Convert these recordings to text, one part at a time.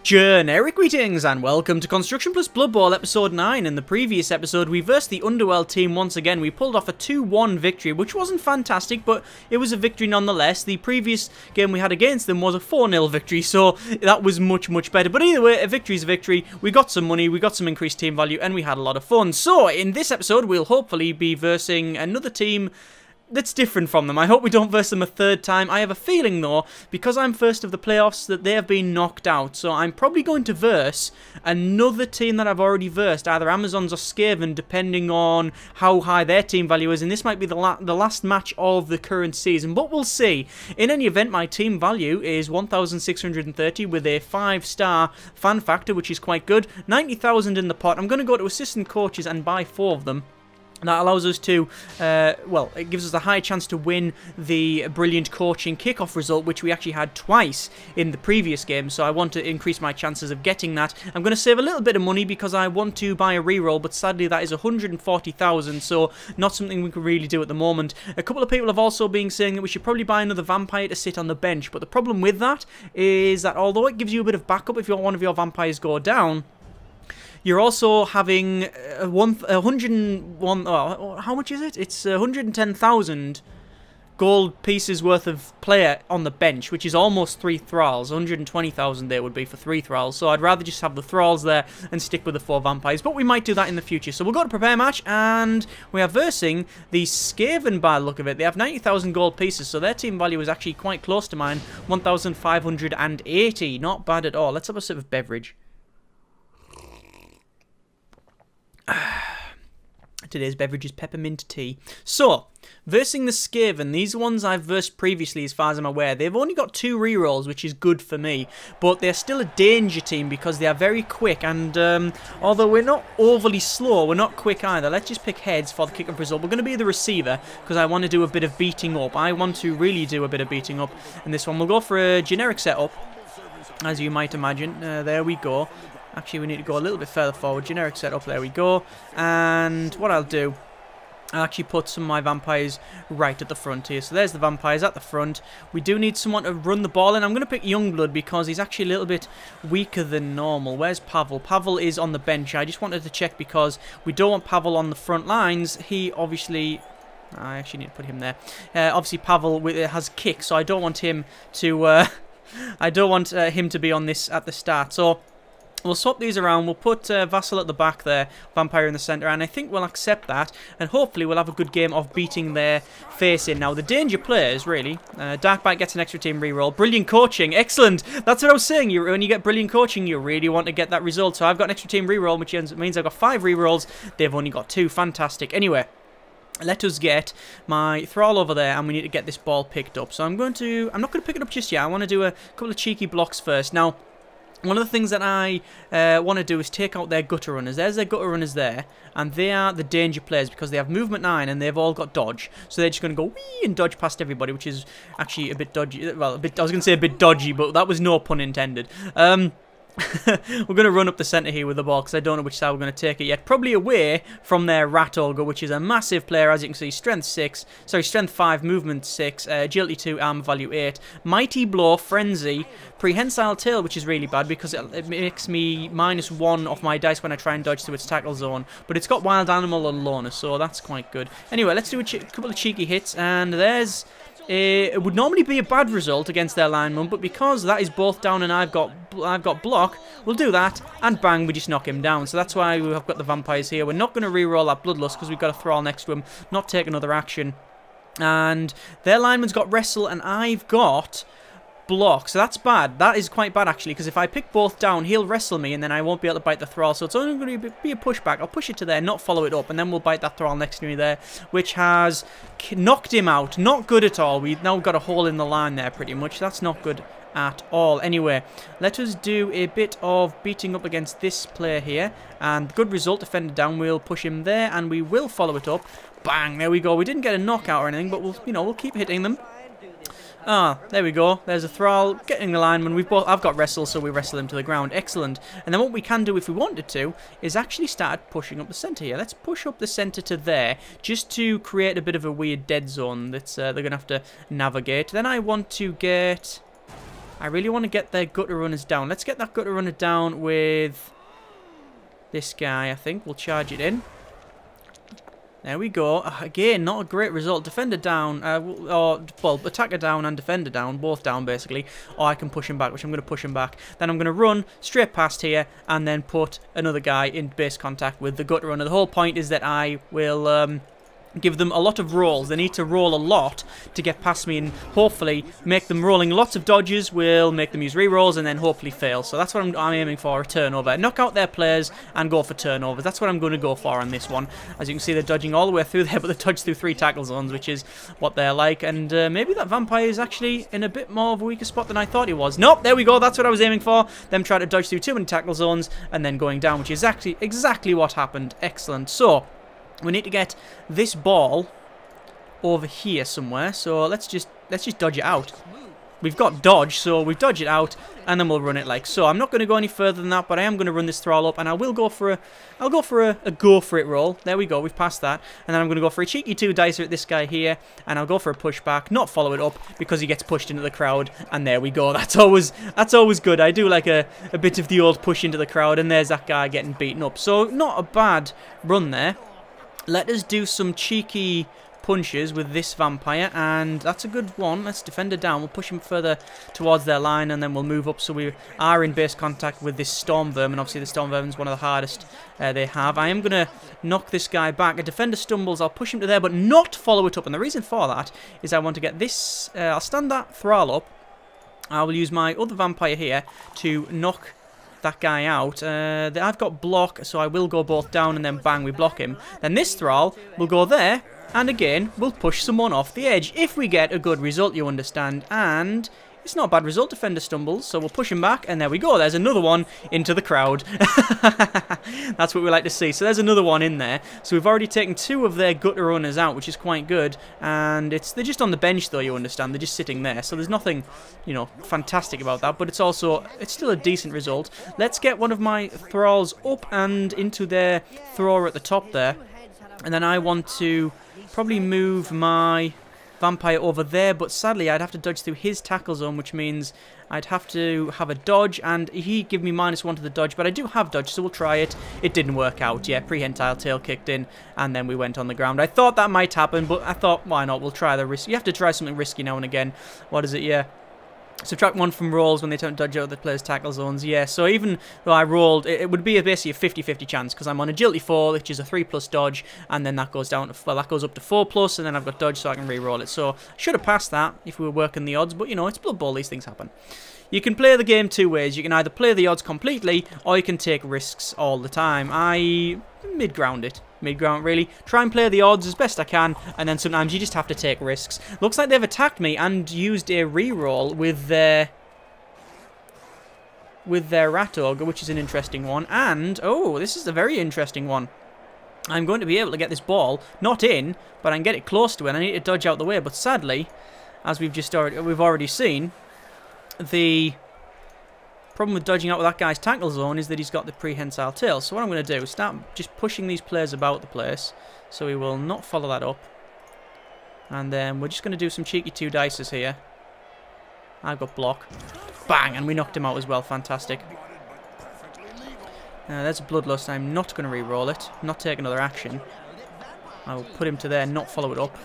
Generic greetings and welcome to Construction Plus Blood Bowl episode 9. In the previous episode we versed the Underworld team once again. We pulled off a 2-1 victory, which wasn't fantastic, but it was a victory nonetheless. The previous game we had against them was a 4-0 victory, so that was much better. But either way, a victory is a victory. We got some money, we got some increased team value, and we had a lot of fun. So in this episode we'll hopefully be versing another team that's different from them. I hope we don't verse them a third time. I have a feeling though, because I'm first of the playoffs, that they have been knocked out. So I'm probably going to verse another team that I've already versed, either Amazons or Skaven, depending on how high their team value is. And this might be the last match of the current season, but we'll see. In any event, my team value is 1,630 with a 5-star fan factor, which is quite good. 90,000 in the pot. I'm going to go to assistant coaches and buy 4 of them. That allows us to, well, it gives us a high chance to win the brilliant coaching kickoff result, which we actually had twice in the previous game, so I want to increase my chances of getting that. I'm going to save a little bit of money because I want to buy a reroll, but sadly that is 140,000, so not something we can really do at the moment. A couple of people have also been saying that we should probably buy another vampire to sit on the bench, but the problem with that is that although it gives you a bit of backup if one of your vampires go down, you're also having 101. Oh, how much is it? It's 110,000 gold pieces worth of player on the bench, which is almost 3 thralls. 120,000 there would be for 3 thralls. So I'd rather just have the thralls there and stick with the 4 vampires. But we might do that in the future. So we'll go to prepare match, and we are versing the Skaven by the look of it. They have 90,000 gold pieces, so their team value is actually quite close to mine. 1,580. Not bad at all. Let's have a sip of beverage. Today's beverage is peppermint tea. So, versing the Skaven, these ones I've versed previously as far as I'm aware. They've only got 2 rerolls, which is good for me, but they're still a danger team because they are very quick, and although we're not overly slow, we're not quick either. Let's just pick heads for the kickoff result. We're going to be the receiver because I want to do a bit of beating up. I want to really do a bit of beating up in this one. We'll go for a generic setup, as you might imagine. There we go. Actually, we need to go a little bit further forward. Generic setup, there we go. And what I'll do, I'll actually put some of my vampires right at the front here. So there's the vampires at the front. We do need someone to run the ball, and I'm going to pick Youngblood because he's actually a little bit weaker than normal. Where's Pavel? Pavel is on the bench. I just wanted to check because we don't want Pavel on the front lines. He obviously... I actually need to put him there. Obviously, Pavel has kick, so I don't want him to... I don't want him to be on this at the start. So... we'll swap these around. We'll put Vassal at the back there, Vampire in the centre, and I think we'll accept that, and hopefully we'll have a good game of beating their face in. Now, the danger players, really, Darkbite gets an extra team reroll. Brilliant coaching, excellent! That's what I was saying, when you get brilliant coaching, you really want to get that result. So I've got an extra team reroll, which means I've got 5 rerolls. They've only got 2, fantastic. Anyway, let us get my thrall over there, and we need to get this ball picked up. So I'm not going to pick it up just yet. I want to do a couple of cheeky blocks first. Now, one of the things that I want to do is take out their gutter runners. There's their gutter runners there, and they are the danger players because they have movement 9 and they've all got dodge. So they're just going to go wee and dodge past everybody, which is actually a bit dodgy. Well, I was going to say a bit dodgy, but that was no pun intended. We're going to run up the centre here with the ball because I don't know which side we're going to take it yet. Probably away from their Rat Ogre, which is a massive player, as you can see. Strength 5, movement 6, agility 2, armor value 8. Mighty Blow, Frenzy, Prehensile Tail, which is really bad because it makes me -1 off my dice when I try and dodge to its tackle zone. But it's got Wild Animal and Loner, so that's quite good. Anyway, let's do a couple of cheeky hits, and there's... it would normally be a bad result against their lineman, but because that is both down and I've got block, we'll do that, and bang, we just knock him down. So that's why we've got the vampires here. We're not going to reroll that Bloodlust because we've got a thrall next to him, not take another action. And their lineman's got wrestle, and I've got block, so that's bad. That is quite bad actually, because if I pick both down, he'll wrestle me and then I won't be able to bite the thrall. So it's only going to be a pushback. I'll push it to there, not follow it up, and then we'll bite that thrall next to me there, which has knocked him out. Not good at all. We've now got a hole in the line there pretty much. That's not good at all. Anyway, let us do a bit of beating up against this player here, and good result. Defender down. We'll push him there, and we will follow it up. Bang, there we go. We didn't get a knockout or anything, but we'll keep hitting them. Ah, there we go. There's a thrall getting the lineman. I've got wrestle, so we wrestle him to the ground. Excellent. And then what we can do if we wanted to is actually start pushing up the centre here. Let's push up the centre to there, just to create a bit of a weird dead zone that they're going to have to navigate. Then I want to get I really want to get their gutter runners down. Let's get that gutter runner down with this guy, I think. We'll charge it in. There we go. Again, not a great result. Defender down, well, attacker down and defender down, both down basically. Or I can push him back, which I'm going to push him back. Then I'm going to run straight past here and then put another guy in base contact with the gutter runner. The whole point is that I will give them a lot of rolls. They need to roll a lot to get past me, and hopefully make them rolling lots of dodges will make them use re-rolls and then hopefully fail. So that's what I'm aiming for, a turnover. Knock out their players and go for turnovers. That's what I'm going to go for on this one. As you can see, they're dodging all the way through there, but they dodge through 3 tackle zones, which is what they're like. And maybe that vampire is actually in a bit more of a weaker spot than I thought he was. Nope, there we go. That's what I was aiming for. Them trying to dodge through too many tackle zones and then going down, which is actually exactly what happened. Excellent. So we need to get this ball over here somewhere. So let's just dodge it out. We've got dodge, so we dodge it out, and then we'll run it like so. I'm not going to go any further than that, but I am going to run this thrall up, and I will go for a, go for it roll. There we go, we've passed that, and then I'm going to go for a cheeky 2 dicer at this guy here, and I'll go for a pushback, not follow it up because he gets pushed into the crowd, and there we go. That's always good. I do like a bit of the old push into the crowd, and there's that guy getting beaten up. So not a bad run there. Let us do some cheeky punches with this vampire, and that's a good one. Let's defend it down. We'll push him further towards their line, and then we'll move up so we are in base contact with this storm vermin. Obviously the storm vermin is one of the hardest they have. I am going to knock this guy back. A defender stumbles. I'll push him to there, but not follow it up, and the reason for that is I want to get this. I'll stand that thrall up. I will use my other vampire here to knock that guy out. I've got block, so I will go both down, and then bang, we block him. Then this thrall will go there, and again, we'll push someone off the edge if we get a good result, you understand. And it's not a bad result. Defender stumbles, so we'll push him back, and there we go. There's another one into the crowd. That's what we like to see. So there's another one in there. So we've already taken 2 of their gutter runners out, which is quite good. And they're just on the bench, though, you understand. They're just sitting there. So there's nothing, you know, fantastic about that. But it's still a decent result. Let's get one of my thralls up and into their thrower at the top there. And then I want to probably move my vampire over there, but sadly I'd have to dodge through his tackle zone, which means I'd have to have a dodge, and he'd give me -1 to the dodge, but I do have dodge, so we'll try it. It didn't work out. Yeah, prehensile tail kicked in, and then we went on the ground. I thought that might happen, but I thought, why not? We'll try the risk. You have to try something risky now and again. What is it? Yeah. Subtract 1 from rolls when they don't dodge out the player's tackle zones. Yeah, so even though I rolled, it would be basically a 50-50 chance because I'm on agility 4, which is a 3+ dodge, and then that goes down to, well, that goes up to 4+, and then I've got dodge, so I can re-roll it. So I should have passed that if we were working the odds, but you know, it's Blood Bowl, these things happen. You can play the game 2 ways. You can either play the odds completely, or you can take risks all the time. I mid-ground it. Mid-ground, really. Try and play the odds as best I can, and then sometimes you just have to take risks. Looks like they've attacked me and used a reroll with their Rat Ogre, which is an interesting one. And, oh, this is a very interesting one. I'm going to be able to get this ball, not in, but I can get it close to it. I need to dodge out the way, but sadly, as we've already seen, the problem with dodging out with that guy's tackle zone is that he's got the prehensile tail. So what I'm going to do is start just pushing these players about the place. So we will not follow that up. And then we're just going to do some cheeky 2 dices here. I've got block. Bang! And we knocked him out as well. Fantastic. There's a bloodlust. I'm not going to re-roll it. Not take another action. I will put him to there, not follow it up.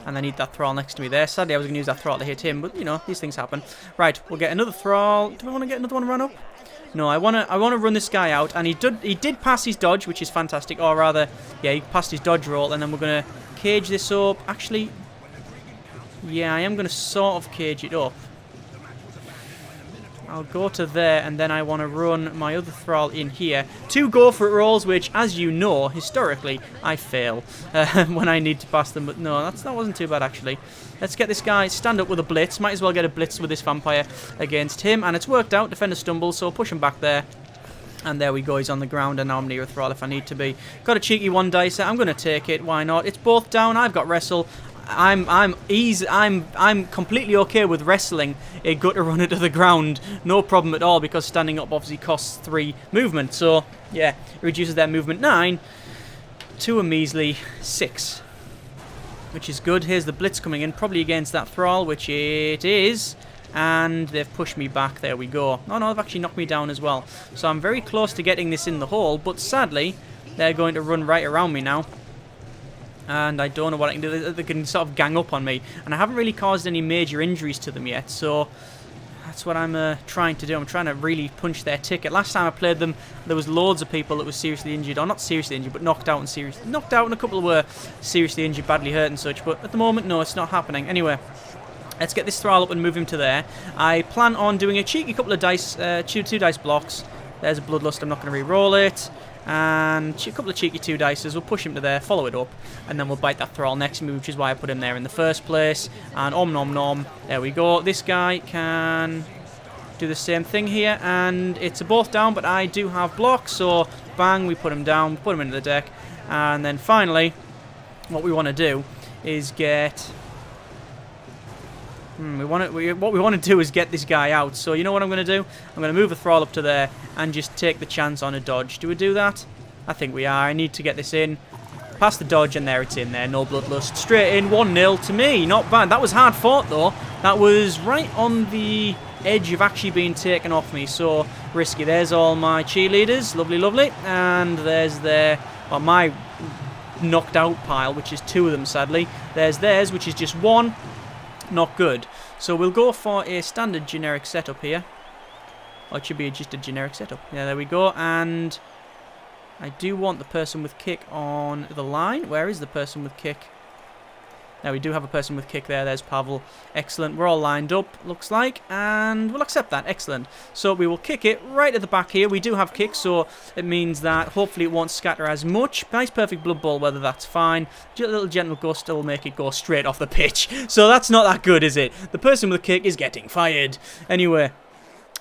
And I need that thrall next to me there. Sadly, I was going to use that thrall to hit him, but, you know, these things happen. Right, we'll get another thrall. Do we want to get another one run up? No, I want to run this guy out, and he did pass his dodge, which is fantastic. Or rather, yeah, he passed his dodge roll, and then we're going to cage this up. Actually, yeah, I am going to sort of cage it up. I'll go to there, and then I want to run my other thrall in here. 2 go for it rolls, which, as you know, historically, I fail when I need to pass them. But no, that wasn't too bad, actually. Let's get this guy stand up with a blitz. Might as well get a blitz with this vampire against him. And it's worked out. Defender stumbles, so push him back there. And there we go, he's on the ground, and now I'm near a thrall if I need to be. Got a cheeky 1 dicer. I'm going to take it. Why not? It's both down. I've got wrestle. I'm completely okay with wrestling a gutter runner to the ground, no problem at all, because standing up obviously costs 3 movement. So yeah, it reduces their movement 9 to a measly 6, which is good. Here's the blitz coming in, probably against that thrall, which it is. and they've pushed me back. There we go. Oh no, they've actually knocked me down as well. So I'm very close to getting this in the hole, but sadly, they're going to run right around me now. And I don't know what I can do. They can sort of gang up on me. And I haven't really caused any major injuries to them yet, so that's what I'm trying to do. I'm trying to really punch their ticket. Last time I played them, there was loads of people that were seriously injured. Or not seriously injured, but knocked out and a couple were seriously injured, badly hurt and such. But at the moment, no, it's not happening. Anyway, let's get this thrall up and move him to there. I plan on doing a cheeky couple of dice, two dice blocks. There's a Bloodlust. I'm not going to re-roll it. And a couple of cheeky 2 dices. We'll push him to there, follow it up, and then we'll bite that thrall next move, which is why I put him there in the first place. And om nom nom. There we go. This guy can do the same thing here, and it's a both down, but I do have blocks, so bang, we put him down, put him into the deck. And then finally, what we want to do is get... what we want to do is get this guy out. So you know what I'm going to do? I'm going to move a thrall up to there and just take the chance on a dodge. Do we do that? I think we are. I need to get this in. Past the dodge, and there it's in there. No Bloodlust. Straight in. 1-0 to me. Not bad. That was hard fought, though. That was right on the edge of actually being taken off me. So risky. There's all my cheerleaders. Lovely, lovely. And there's their... well, my knocked out pile, which is 2 of them, sadly. There's theirs, which is just 1. Not good. So we'll go for a standard generic setup here. Or it should be just a generic setup. Yeah, there we go. And I do want the person with kick on the line. Where is the person with kick? Now we do have a person with kick there. There's Pavel. Excellent. We're all lined up, looks like. And we'll accept that. Excellent. So we will kick it right at the back here. We do have kick, so it means that hopefully it won't scatter as much. Nice perfect Blood Bowl weather, that's fine. A little gentle gust will make it go straight off the pitch. So that's not that good, is it? The person with kick is getting fired. Anyway,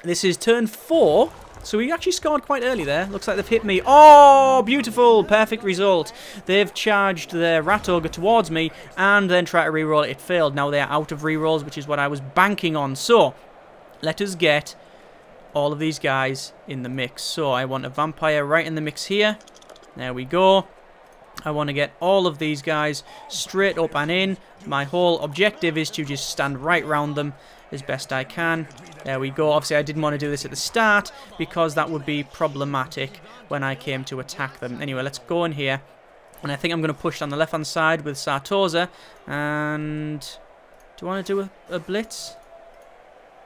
this is turn 4. So we actually scored quite early there. Looks like they've hit me. Oh, beautiful. Perfect result. They've charged their Rat Ogre towards me and then tried to reroll it. It failed. Now they are out of rerolls, which is what I was banking on. So let us get all of these guys in the mix. So I want a vampire right in the mix here. There we go. I want to get all of these guys straight up and in. My whole objective is to just stand right round them as best I can. There we go. Obviously, I didn't want to do this at the start because that would be problematic when I came to attack them. Anyway, let's go in here. And I think I'm going to push on the left-hand side with Sartosa. And do I want to do a blitz?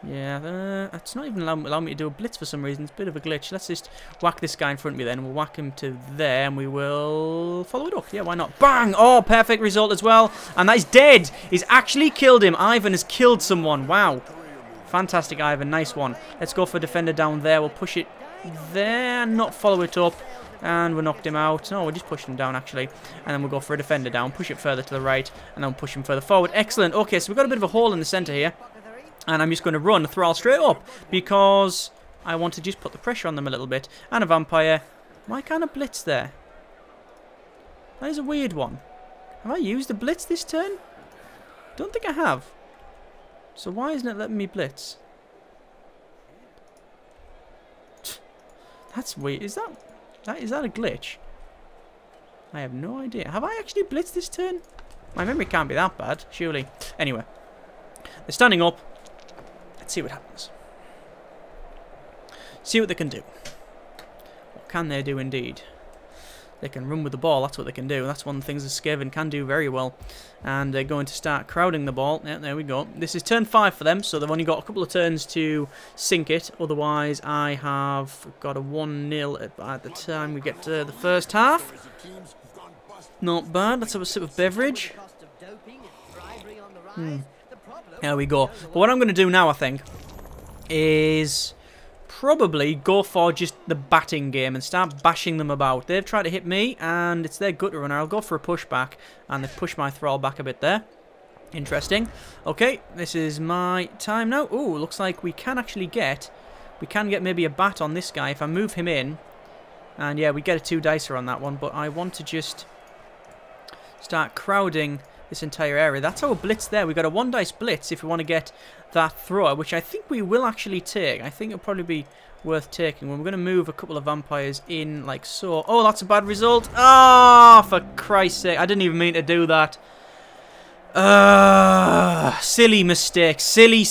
Yeah, it's not even allowing me to do a blitz for some reason. It's a bit of a glitch. Let's just whack this guy in front of me then. We'll whack him to there and we will follow it up. Yeah, why not? Bang! Oh, perfect result as well. And that is dead. He's actually killed him. Ivan has killed someone. Wow. Fantastic, Ivan. Nice one. Let's go for defender down there. We'll push it there, not follow it up. And we knocked him out. No, we'll just push him down, actually. And then we'll go for a defender down. Push it further to the right. And then we'll push him further forward. Excellent. Okay, so we've got a bit of a hole in the centre here. And I'm just going to run the thrall straight up because I want to just put the pressure on them a little bit. And a vampire. Why can't I blitz there? That is a weird one. Have I used a blitz this turn? Don't think I have. So why isn't it letting me blitz? That's weird. Is that a glitch? I have no idea. Have I actually blitzed this turn? My memory can't be that bad, surely. Anyway, they're standing up. Let's see what happens. See what they can do. What can they do indeed? They can run with the ball, that's what they can do. That's one of the things that Skaven can do very well. And they're going to start crowding the ball. Yeah, there we go. This is turn 5 for them, so they've only got a couple of turns to sink it. Otherwise, I have got a 1-0 at the time we get to the first half. Not bad. Let's have a sip of beverage. There we go. But what I'm going to do now, I think, is probably go for just the batting game and start bashing them about. They've tried to hit me, and it's their gutter runner. I'll go for a pushback, and they've pushed my thrall back a bit there. Interesting. Okay, this is my time now. Ooh, looks like we can actually get... we can get maybe a bat on this guy if I move him in. And yeah, we get a 2-dicer on that one, but I want to just start crowding this entire area. That's our blitz there. We've got a 1-dice blitz if we want to get that thrower, which I think we will actually take. I think it'll probably be worth taking. We're going to move a couple of vampires in like so. Oh, that's a bad result. Ah, oh, for Christ's sake. I didn't even mean to do that. Silly mistake. Silly.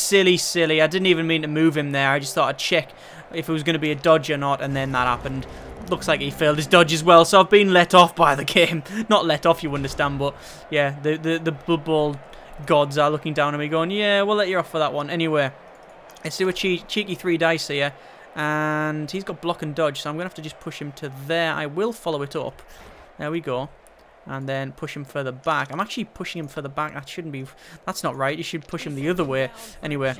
I didn't even mean to move him there. I just thought I'd check if it was going to be a dodge or not, and then that happened. Looks like he failed his dodge as well, so I've been let off by the game. Not let off, you understand, but yeah, the Blood Bowl gods are looking down at me going, yeah, we'll let you off for that one. Anyway, let's do a cheeky 3 dice here, and he's got block and dodge, so I'm going to have to just push him to there. I will follow it up. There we go. And then push him further back. I'm actually pushing him further back. That shouldn't be... That's not right. You should push him the other way. Anyway,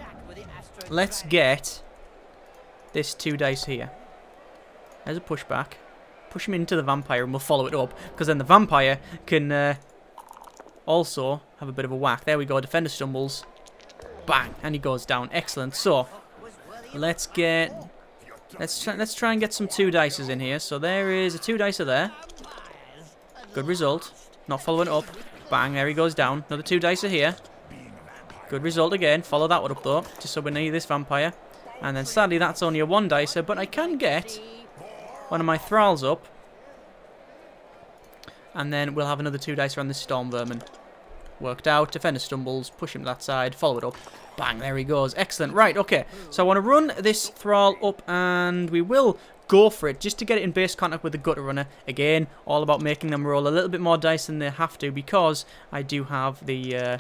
let's get this 2 dice here. There's a pushback. Push him into the vampire and we'll follow it up. Because then the vampire can also have a bit of a whack. There we go. Defender stumbles. Bang. And he goes down. Excellent. So, let's get... Let's try and get some 2 dices in here. So there is a 2 dicer there. Good result. Not following it up. Bang, there he goes down. Another 2 dice are here. Good result again. Follow that one up though, just so we need this vampire. And then sadly that's only a 1 dicer, but I can get one of my thralls up. And then we'll have another 2 dice around this storm vermin. Worked out. Defender stumbles. Push him to that side. Follow it up. Bang, there he goes. Excellent. Right, okay. So I want to run this thrall up and we will go for it just to get it in base contact with the gutter runner. Again, all about making them roll a little bit more dice than they have to because I do have the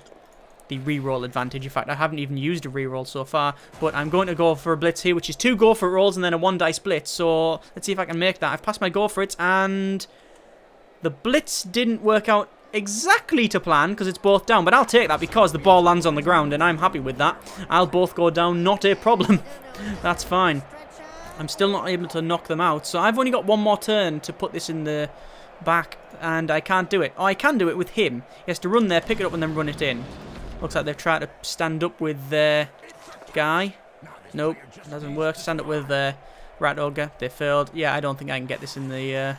reroll advantage. In fact, I haven't even used a reroll so far, but I'm going to go for a blitz here, which is 2 go for it rolls and then a 1 dice blitz. So let's see if I can make that. I've passed my go for it and the blitz didn't work out exactly to plan because it's both down, but I'll take that because the ball lands on the ground and I'm happy with that. I'll both go down, not a problem. That's fine. I'm still not able to knock them out, so I've only got 1 more turn to put this in the back and I can't do it. Oh, I can do it with him. He has to run there, pick it up and then run it in. Looks like they've tried to stand up with their guy. Nope, doesn't work. Stand up with Rat Ogre. They failed. Yeah, I don't think I can get this in the...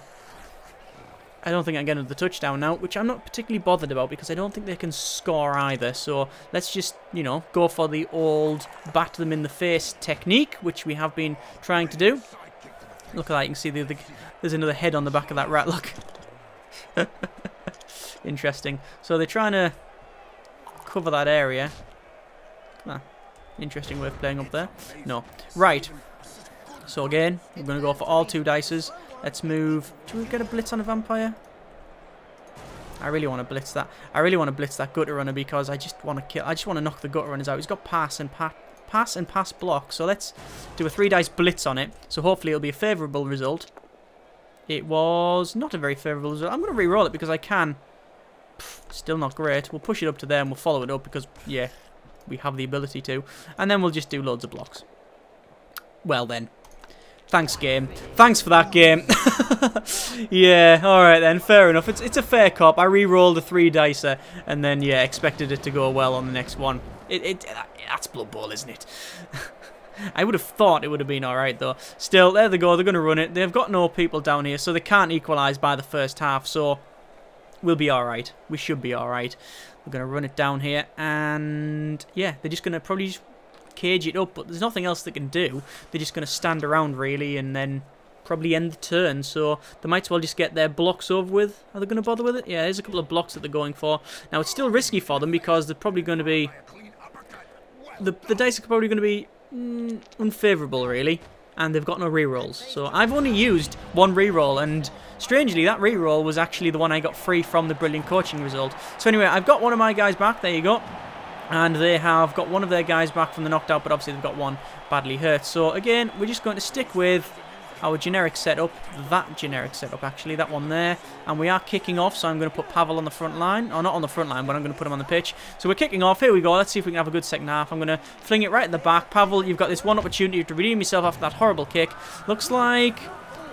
I don't think I can get another touchdown now, which I'm not particularly bothered about because I don't think they can score either. So let's just, you know, go for the old bat them in the face technique, which we have been trying to do. Look at that, you can see there's another head on the back of that rat, look. Interesting. So they're trying to cover that area. Interesting way of playing up there. No. Right. So again, we're going to go for all 2 dices. Let's move. Do we get a blitz on a vampire? I really want to blitz that. I really want to blitz that gutter runner because I just want to kill. I just want to knock the gutter runners out. He's got pass and pass block. So let's do a 3 dice blitz on it. So hopefully it'll be a favourable result. It was not a very favourable result. I'm going to re-roll it because I can. Still not great. We'll push it up to there and we'll follow it up because, yeah, we have the ability to. And then we'll just do loads of blocks. Well then. Thanks, game. Thanks for that, game. Yeah, alright then. Fair enough. It's a fair cop. I re-rolled a 3 dicer and then, yeah, expected it to go well on the next one. That's Blood Bowl, isn't it? I would have thought it would have been alright, though. Still, there they go. They're going to run it. They've got no people down here, so they can't equalise by the first half, so we'll be alright. We should be alright. We're going to run it down here, and, yeah, they're just going to probably just cage it up, but there's nothing else they can do. They're just going to stand around really and then probably end the turn, so they might as well just get their blocks over with. Are they going to bother with it? Yeah, there's a couple of blocks that they're going for. Now it's still risky for them because they're probably going to be the dice are probably going to be unfavourable really, and they've got no rerolls. So I've only used 1 reroll, and strangely that reroll was actually the one I got free from the brilliant coaching result. So anyway, I've got one of my guys back. There you go. And they have got one of their guys back from the knocked out, but obviously they've got 1 badly hurt. So again, we're just going to stick with our generic setup, that generic setup actually, that one there. And we are kicking off, so I'm going to put Pavel on the front line. Or not on the front line, but I'm going to put him on the pitch. So we're kicking off, here we go, let's see if we can have a good second half. I'm going to fling it right at the back. Pavel, you've got this one opportunity to redeem yourself after that horrible kick. Looks like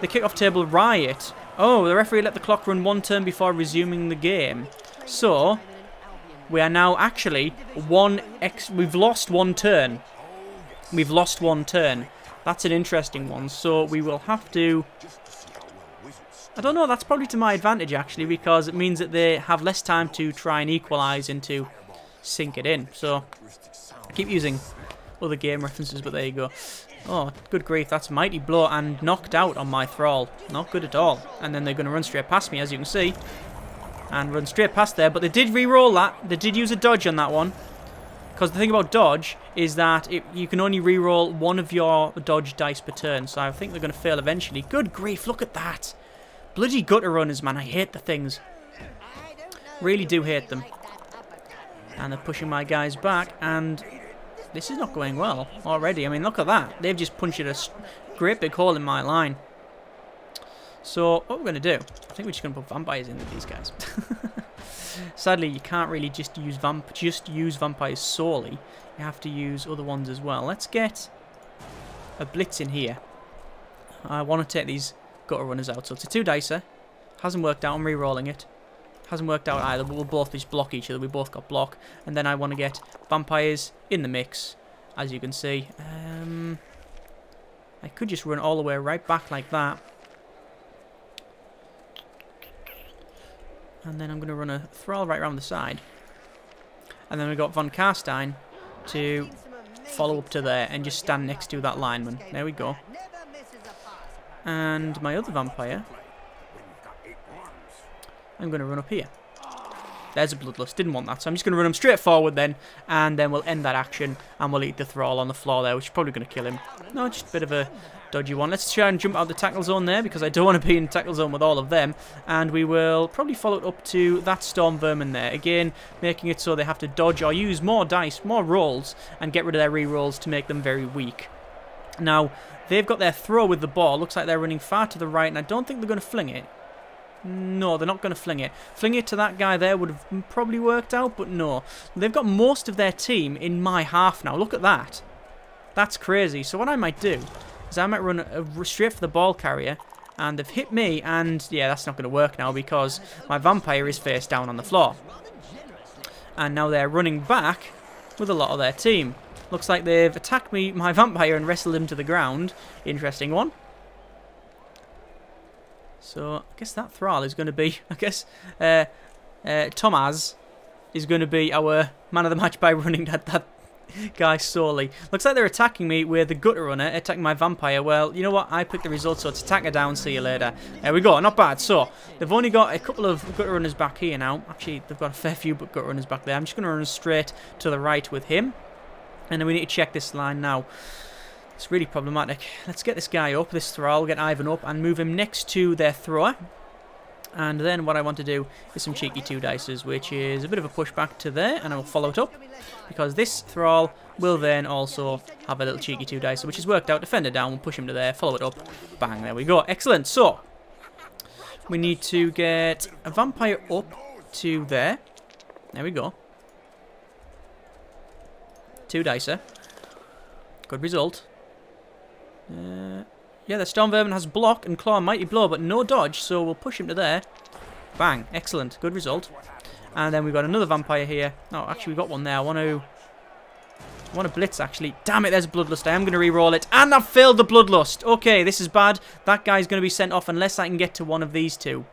the kickoff table riot. Oh, the referee let the clock run 1 turn before resuming the game. So we are now actually we've lost 1 turn. We've lost 1 turn. That's an interesting one. So we will have to... I don't know, that's probably to my advantage actually, because it means that they have less time to try and equalise and to sink it in. So I keep using other game references, but there you go. Oh, good grief, that's a mighty blow and knocked out on my thrall. Not good at all. And then they're going to run straight past me, as you can see. and run straight past there. But they did re-roll that. They did use a dodge on that one. Because the thing about dodge is that you can only re-roll one of your dodge dice per turn. So I think they're going to fail eventually. Good grief, look at that. Bloody gutter runners, man. I hate the things. Really do hate them. And they're pushing my guys back. And this is not going well already. I mean, look at that. They've just punched a great big hole in my line. So what we're going to do, I think we're just going to put vampires in with these guys. Sadly, you can't really just use vampires solely. You have to use other ones as well. Let's get a blitz in here. I want to take these gutter runners out. So it's a 2-dicer. Hasn't worked out. I'm re-rolling it. Hasn't worked out either, but we'll both just block each other. We both got block. And then I want to get vampires in the mix, as you can see. I could just run all the way right back like that. And then I'm going to run a thrall right around the side. And then we've got Von Karstein to follow up to there and just stand next to that lineman. There we go. And my other vampire, I'm going to run up here. There's a Bloodlust. Didn't want that. So I'm just going to run him straight forward then. And then we'll end that action. And we'll eat the thrall on the floor there, which is probably going to kill him. No, just a bit of a dodgy one. Let's try and jump out the tackle zone there, because I don't want to be in tackle zone with all of them. And we will probably follow it up to that Storm Vermin there. Again, making it so they have to dodge or use more dice, more rolls, and get rid of their re-rolls to make them very weak. Now, they've got their throw with the ball. Looks like they're running far to the right, and I don't think they're going to fling it. No, they're not going to fling it. Fling it to that guy there would have probably worked out, but no. They've got most of their team in my half now. Look at that. That's crazy. So what I might do is I might run straight for the ball carrier, and they've hit me, and yeah, that's not going to work now because my vampire is face down on the floor. And now they're running back with a lot of their team. Looks like they've attacked me, my vampire, and wrestled him to the ground. Interesting one. So, I guess that thrall is going to be, I guess, Tomaz is going to be our man of the match by running that guy solely. Looks like they're attacking me with the gutter runner, attacking my vampire. Well, you know what? I picked the result, so it's attack her down, see you later. There we go, not bad. So, they've only got a couple of gutter runners back here now. Actually, they've got a fair few gutter runners back there. I'm just going to run straight to the right with him. And then we need to check this line now. It's really problematic. Let's get this guy up, this thrall, get Ivan up, and move him next to their thrower. And then what I want to do is some cheeky 2-dices, which is a bit of a pushback to there, and I will follow it up. Because this thrall will then also have a little cheeky 2-dicer, which has worked out. Defender down, we'll push him to there, follow it up. Bang, there we go. Excellent. So, we need to get a vampire up to there. There we go. 2-dicer. Good result. Yeah, the Storm Vermin has block and claw and mighty blow, but no dodge, so we'll push him to there. Bang, excellent, good result. And then we've got another vampire here. Oh, actually, we've got one there. I want to blitz, actually. Damn it, there's a Bloodlust. I am going to re-roll it. And I've failed the Bloodlust. Okay, this is bad. That guy's going to be sent off unless I can get to one of these two.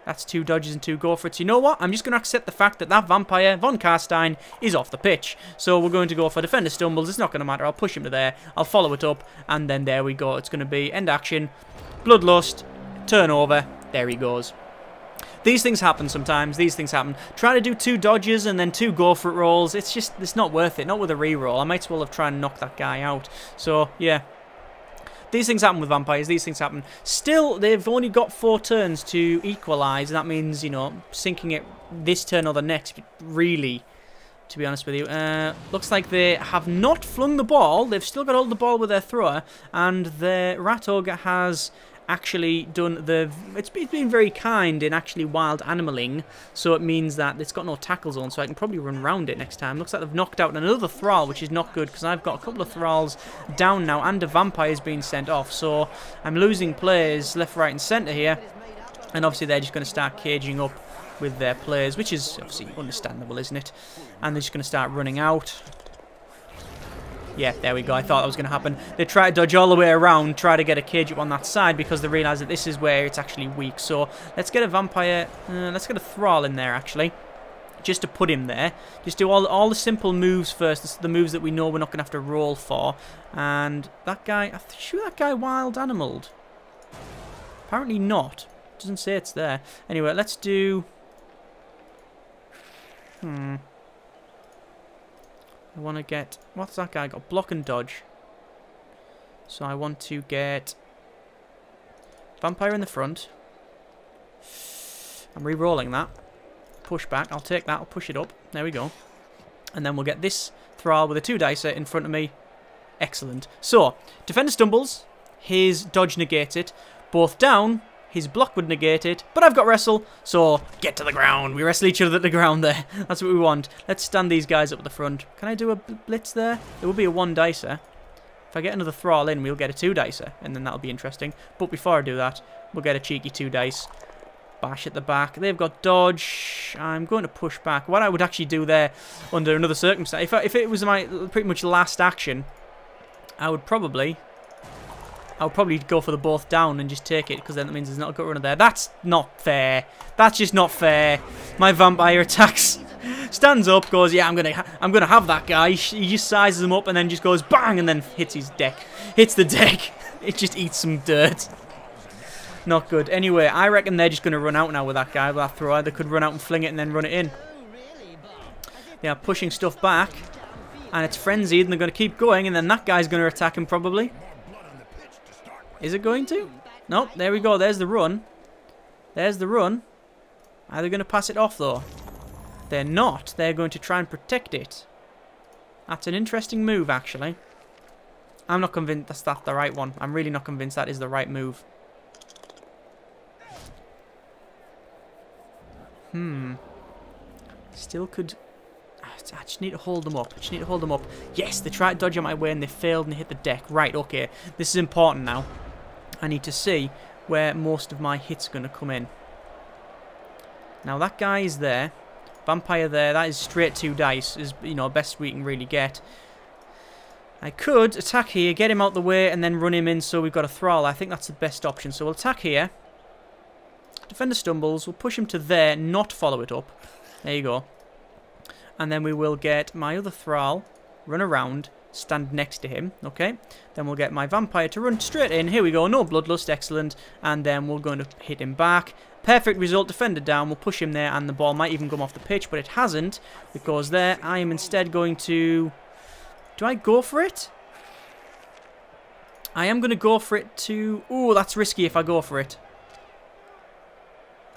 That's 2 dodges and 2 go for it. You know what? I'm just going to accept the fact that that vampire, Von Karstein, is off the pitch. So we're going to go for Defender Stumbles. It's not going to matter. I'll push him to there. I'll follow it up. And then there we go. It's going to be end action. Bloodlust. Turnover. There he goes. These things happen sometimes. These things happen. Try to do 2 dodges and then 2 go for it rolls. It's not worth it. Not with a reroll. I might as well have tried and knock that guy out. So, yeah. These things happen with vampires, these things happen. Still, they've only got 4 turns to equalise, and that means, you know, sinking it this turn or the next, really, to be honest with you. Looks like they have not flung the ball, they've still got hold of the ball with their thrower, and the Rat Ogre has actually done the... It's been very kind in actually wild animaling, so it means that it's got no tackle zone, so I can probably run around it next time. Looks like they've knocked out another thrall, which is not good, because I've got a couple of thralls down now, and a vampire's being sent off, so I'm losing players left, right, and centre here, and obviously they're just going to start caging up with their players, which is obviously understandable, isn't it? And they're just going to start running out. Yeah, there we go. I thought that was going to happen. They try to dodge all the way around, try to get a cage up on that side because they realise that this is where it's actually weak. So let's get a vampire, let's get a thrall in there actually, just to put him there. Just do all the simple moves first, the moves that we know we're not going to have to roll for. And that guy, I'm sure that guy wild animaled. Apparently not. Doesn't say it's there. Anyway, let's do... I want to get... What's that guy got? Block and dodge. So I want to get... Vampire in the front. I'm re-rolling that. Push back. I'll take that. I'll push it up. There we go. And then we'll get this Thrall with a 2-dicer in front of me. Excellent. So, Defender stumbles. His dodge negates it. Both down. His block would negate it. But I've got wrestle. So, get to the ground. We wrestle each other at the ground there. That's what we want. Let's stand these guys up at the front. Can I do a blitz there? It will be a 1-dicer. If I get another Thrall in, we'll get a 2-dicer. And then that'll be interesting. But before I do that, we'll get a cheeky 2-dice. Bash at the back. They've got dodge. I'm going to push back. What I would actually do there under another circumstance, if it was my pretty much last action, I would probably go for the both down and just take it, because then that means there's not a gut runner there. That's not fair. That's just not fair. My vampire attacks, stands up, goes, yeah, I'm gonna have that guy. He just sizes him up and then just goes bang and then hits his deck. Hits the deck. It just eats some dirt. Not good. Anyway, I reckon they're just going to run out now with that guy, with that thrower. They could run out and fling it and then run it in. They are pushing stuff back. And it's frenzied and they're going to keep going. And then that guy's going to attack him probably. Is it going to? Nope, there we go. There's the run. There's the run. Are they going to pass it off though? They're not. They're going to try and protect it. That's an interesting move actually. I'm not convinced that's the right one. I'm really not convinced that is the right move. Still could... I just need to hold them up. Yes, they tried to dodge out my way and they failed and they hit the deck. Right, okay. This is important now. I need to see where most of my hits are going to come in. Now, that guy is there. Vampire there. That is straight 2 dice. Is, you know, best we can really get. I could attack here, get him out the way, and then run him in so we've got a Thrall. I think that's the best option. So we'll attack here. Defender stumbles. We'll push him to there, not follow it up. There you go. And then we will get my other Thrall, run around, stand next to him. Okay. Then we'll get my Vampire to run straight in. Here we go. No Bloodlust. Excellent. And then we're going to hit him back. Perfect result. Defender down. We'll push him there, and the ball might even come off the pitch, but it hasn't. It goes there. I am instead going to... Do I go for it? I am going to go for it to... Ooh, that's risky if I go for it.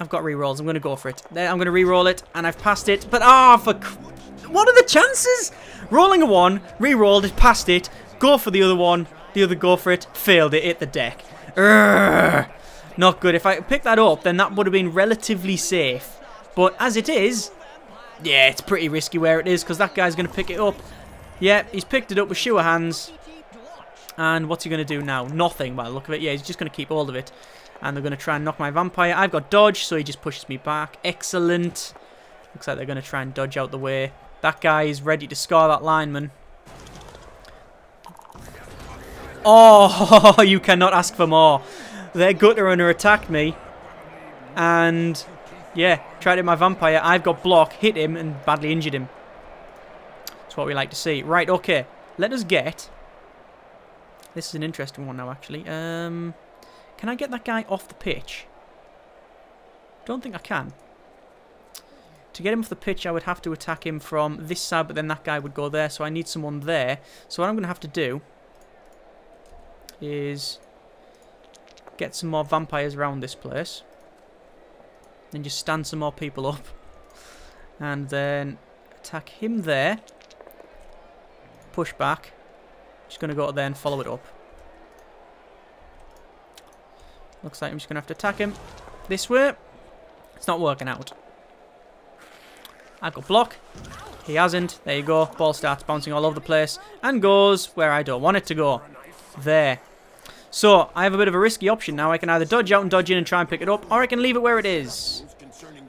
I've got rerolls. I'm going to go for it. There, I'm going to re-roll it, and I've passed it. But, what are the chances? Rolling a 1, re-rolled it, passed it, go for the other one, the other go for it, failed it, hit the deck. Urgh. Not good. If I picked that up, then that would have been relatively safe. But as it is, yeah, it's pretty risky where it is, because that guy's going to pick it up. Yeah, he's picked it up with sure hands. And what's he going to do now? Nothing by the look of it. Yeah, he's just going to keep hold of it. And they're going to try and knock my Vampire. I've got dodge, so he just pushes me back. Excellent. Looks like they're going to try and dodge out the way. That guy is ready to score that lineman. Oh, you cannot ask for more. Their gutter runner attacked me. And, yeah, tried to hit my Vampire. I've got block, hit him, and badly injured him. That's what we like to see. Right, okay. Let us get... This is an interesting one now, actually. Can I get that guy off the pitch? Don't think I can. To get him off the pitch, I would have to attack him from this side, but then that guy would go there, so I need someone there. So what I'm going to have to do is get some more vampires around this place. Then just stand some more people up. And then attack him there. Push back. Just going to go there and follow it up. Looks like I'm just going to have to attack him this way. It's not working out. I've got block. He hasn't. There you go. Ball starts bouncing all over the place and goes where I don't want it to go. There. So, I have a bit of a risky option now. I can either dodge out and dodge in and try and pick it up, or I can leave it where it is.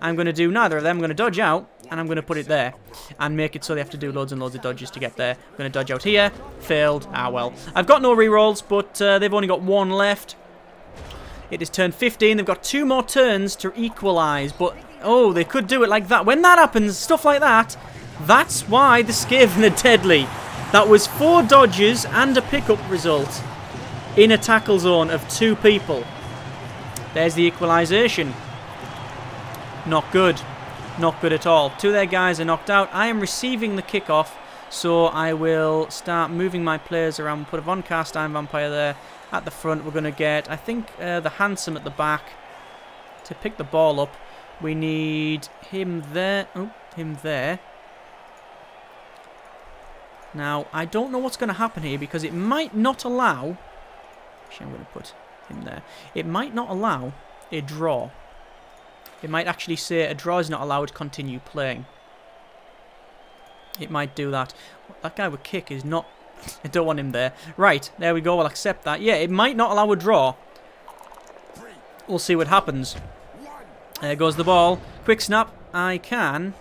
I'm going to do neither of them. I'm going to dodge out, and I'm going to put it there. And make it so they have to do loads and loads of dodges to get there. I'm going to dodge out here. Failed. Ah, well. I've got no rerolls, but they've only got 1 left. It is turn 15. They've got 2 more turns to equalise, but... Oh, they could do it like that. When that happens, stuff like that, that's why the Skaven are deadly. That was 4 dodges and a pickup result in a tackle zone of 2 people. There's the equalisation. Not good. Not good at all. Two of their guys are knocked out. I am receiving the kickoff, so I will start moving my players around. Put a Von Cast Iron Vampire there at the front. We're going to get, I think, the Handsome at the back to pick the ball up. We need him there. Oh, him there. Now, I don't know what's going to happen here because it might not allow... Actually, I'm going to put him there. It might not allow a draw. It might actually say a draw is not allowed, continue playing. It might do that. That guy with kick is not... I don't want him there. Right, there we go. I'll accept that. Yeah, it might not allow a draw. We'll see what happens. There goes the ball. Quick snap. I can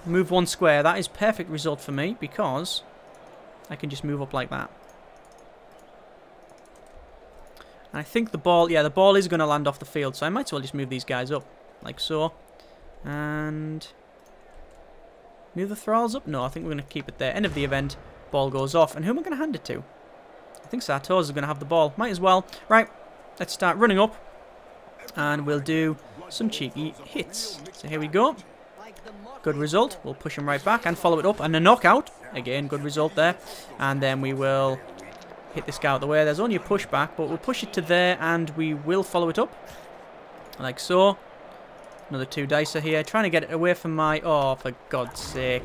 move one square. That is perfect result for me because I can just move up like that. And I think the ball... Yeah, the ball is going to land off the field, so I might as well just move these guys up. Like so. And... Move the thralls up? No, I think we're going to keep it there. End of the event. Ball goes off. And who am I going to hand it to? I think Sartoz is going to have the ball. Might as well. Right. Let's start running up. And we'll do some cheeky hits. So here we go. Good result. We'll push him right back and follow it up. And a knockout. Again, good result there. And then we will hit this guy out of the way. There's only a pushback, but we'll push it to there and we will follow it up. Like so. Another 2 dicer here. Trying to get it away from my... Oh, for God's sake.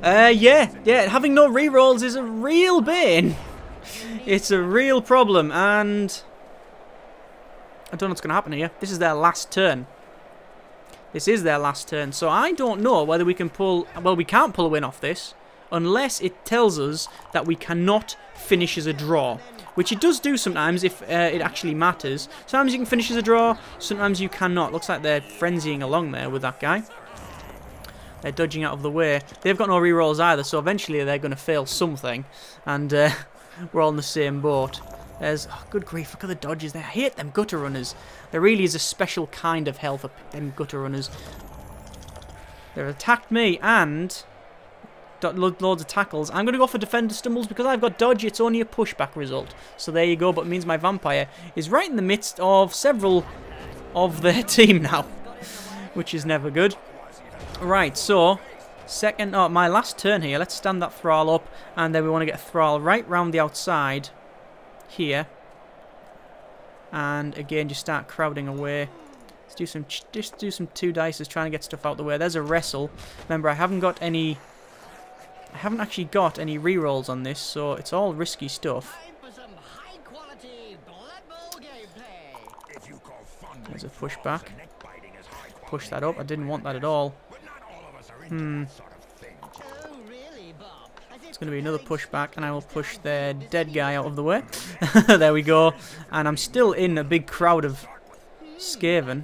Yeah. Having no rerolls is a real bane. It's a real problem. And... I don't know what's going to happen here. This is their last turn. This is their last turn. So I don't know whether we can pull... Well, we can't pull a win off this. Unless it tells us that we cannot finish as a draw. Which it does do sometimes if it actually matters. Sometimes you can finish as a draw, sometimes you cannot. Looks like they're frenzying along there with that guy. They're dodging out of the way. They've got no rerolls either, so eventually they're going to fail something. And we're all in the same boat. There's... Oh, good grief, look at the dodges there. I hate them gutter runners. There really is a special kind of hell for them gutter runners. They've attacked me and... loads of tackles. I'm going to go for Defender Stumbles because I've got dodge. It's only a pushback result. So there you go, but it means my Vampire is right in the midst of several of their team now, which is never good. Right, so my last turn here. Let's stand that Thrall up, and then we want to get a Thrall right round the outside here. And again, just start crowding away. Let's do some, just do some 2 dices, trying to get stuff out the way. There's a wrestle. Remember, I haven't got any... I haven't actually got any rerolls on this, so it's all risky stuff. There's a pushback. Push that up. I didn't want that at all. It's going to be another pushback, and I will push the dead guy out of the way. There we go. And I'm still in a big crowd of Skaven.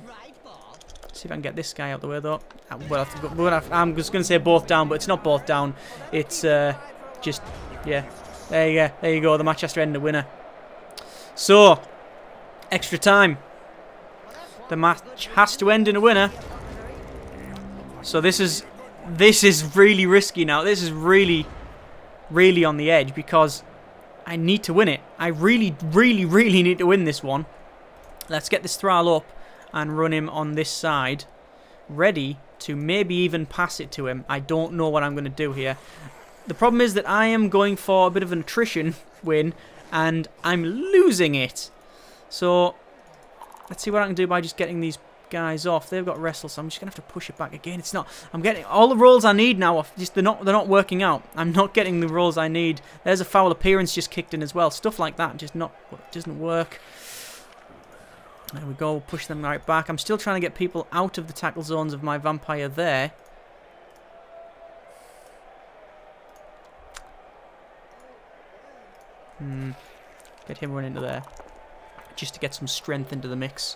See if I can get this guy out the way, though. I'm just going to say both down, but it's not both down. It's just, yeah. There you go. The match has to end in a winner. So, extra time. The match has to end in a winner. So this is really risky now. This is really on the edge because I need to win it. I really need to win this one. Let's get this Thrall up and run him on this side, ready to maybe even pass it to him. I don't know what I'm going to do here. The problem is that I am going for a bit of an attrition win, and I'm losing it. So, let's see what I can do by just getting these guys off. They've got wrestle, so I'm just going to have to push it back again. It's not... I'm getting... All the rolls I need now, they're not working out. I'm not getting the rolls I need. There's a foul appearance just kicked in as well. Stuff like that just doesn't work. There we go, push them right back. I'm still trying to get people out of the tackle zones of my Vampire there. Get him running into there. Just to get some strength into the mix.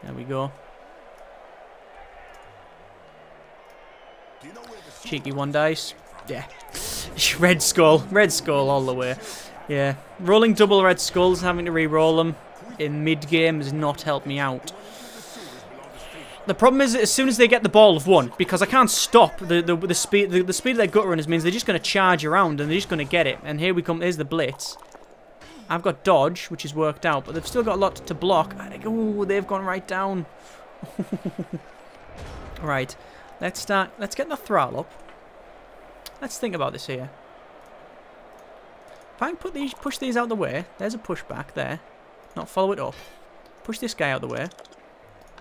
There we go. Cheeky 1 dice. Yeah. Red skull all the way. Yeah. Rolling double red skulls, having to re-roll them in mid-game has not helped me out. The problem is that as soon as they get the ball, of one, because I can't stop the speed of their gut runners means they're just going to charge around and they're just going to get it. And here we come. Here's the blitz, I've got dodge, which has worked out, but they've still got a lot to block. Oh, they've gone right down. Right, let's get the thrall up. Let's think about this here. If I can push these out the way, there's a pushback there. Not follow it up. Push this guy out the way.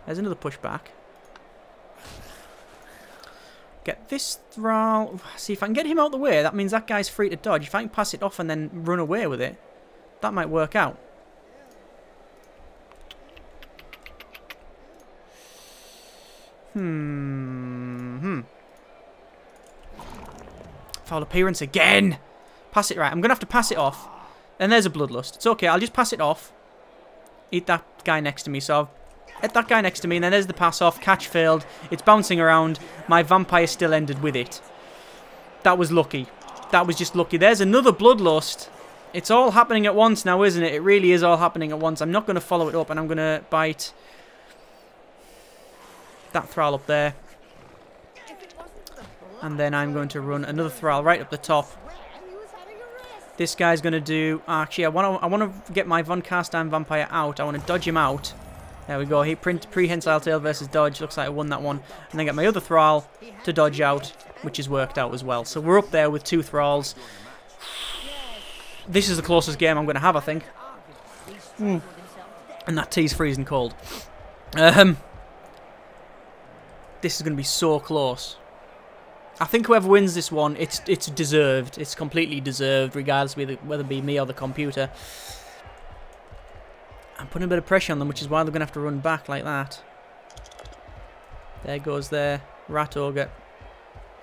There's another pushback. Get this thrall. See, if I can get him out the way, that means that guy's free to dodge. If I can pass it off and then run away with it, that might work out. Foul appearance again. Pass it right. I'm going to have to pass it off. And there's a bloodlust. It's okay. I'll just pass it off. Eat that guy next to me. So I've hit that guy next to me. And then there's the pass off. Catch failed. It's bouncing around. My vampire still ended with it. That was lucky. That was just lucky. There's another bloodlust. It's all happening at once now, isn't it? It really is all happening at once. I'm not going to follow it up. And I'm going to bite that thrall up there. And then I'm going to run another thrall right up the top. This guy's going to do... Actually, I want to get my Von Carstein vampire out. I want to dodge him out. There we go. He prehensile tail versus dodge. Looks like I won that one. And then get my other thrall to dodge out, which has worked out as well. So we're up there with 2 thralls. This is the closest game I'm going to have, I think. And that tea's freezing cold. This is going to be so close. I think whoever wins this one, it's deserved. It's completely deserved, regardless of whether it be me or the computer. I'm putting a bit of pressure on them, which is why they're going to have to run back like that. There goes their Rat Ogre.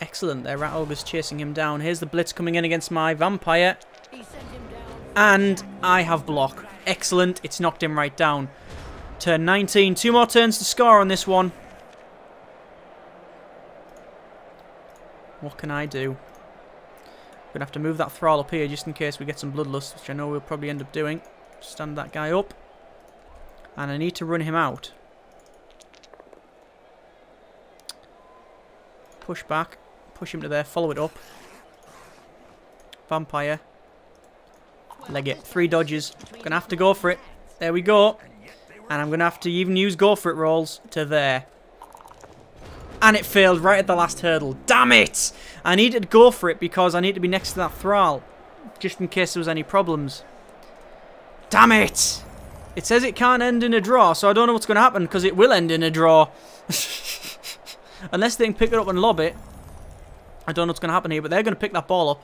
Excellent. Their Rat Ogre's chasing him down. Here's the Blitz coming in against my Vampire. And I have block. Excellent. It's knocked him right down. Turn 19. 2 more turns to score on this one. What can I do? I'm going to have to move that thrall up here just in case we get some bloodlust, which I know we'll probably end up doing. Stand that guy up. And I need to run him out. Push back. Push him to there. Follow it up. Vampire. Leg it. 3 dodges. Going to have to go for it. There we go. And I'm going to have to even use go for it rolls to there. And it failed right at the last hurdle. Damn it! I needed to go for it because I need to be next to that thrall. Just in case there was any problems. Damn it! It says it can't end in a draw, so I don't know what's going to happen because it will end in a draw. Unless they can pick it up and lob it. I don't know what's going to happen here, but they're going to pick that ball up.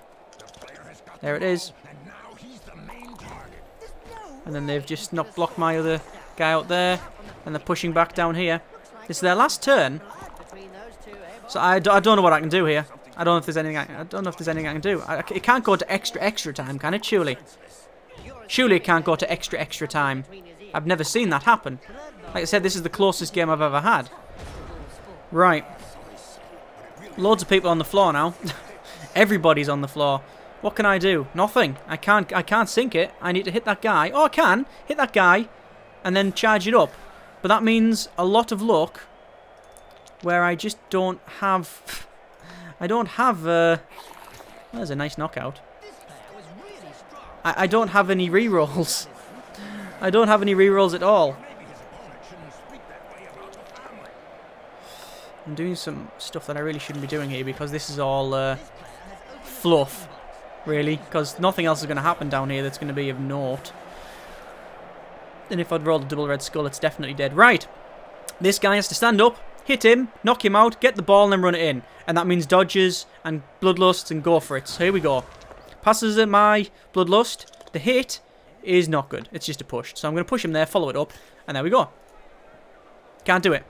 There it is. And then they've just not blocked my other guy out there. And they're pushing back down here. This is their last turn. So I don't know what I can do here. I don't know if there's anything I can do. It can't go to extra time, can it? Surely. Surely it can't go to extra time. I've never seen that happen. Like I said, this is the closest game I've ever had. Right. Loads of people on the floor now. Everybody's on the floor. What can I do? Nothing. I can't sink it. I need to hit that guy. Oh, I can hit that guy and then charge it up. But that means a lot of luck where I just don't have... I don't have... There's a nice knockout. I don't have any rerolls. I don't have any rerolls at all. I'm doing some stuff that I really shouldn't be doing here because this is all fluff, really. Because nothing else is going to happen down here that's going to be of note. And if I'd rolled a double red skull, it's definitely dead. Right. This guy has to stand up, hit him, knock him out, get the ball, and then run it in. And that means dodges and bloodlusts and go for it. So here we go. Passes at my bloodlust. The hit is not good. It's just a push. So I'm going to push him there, follow it up, and there we go. Can't do it.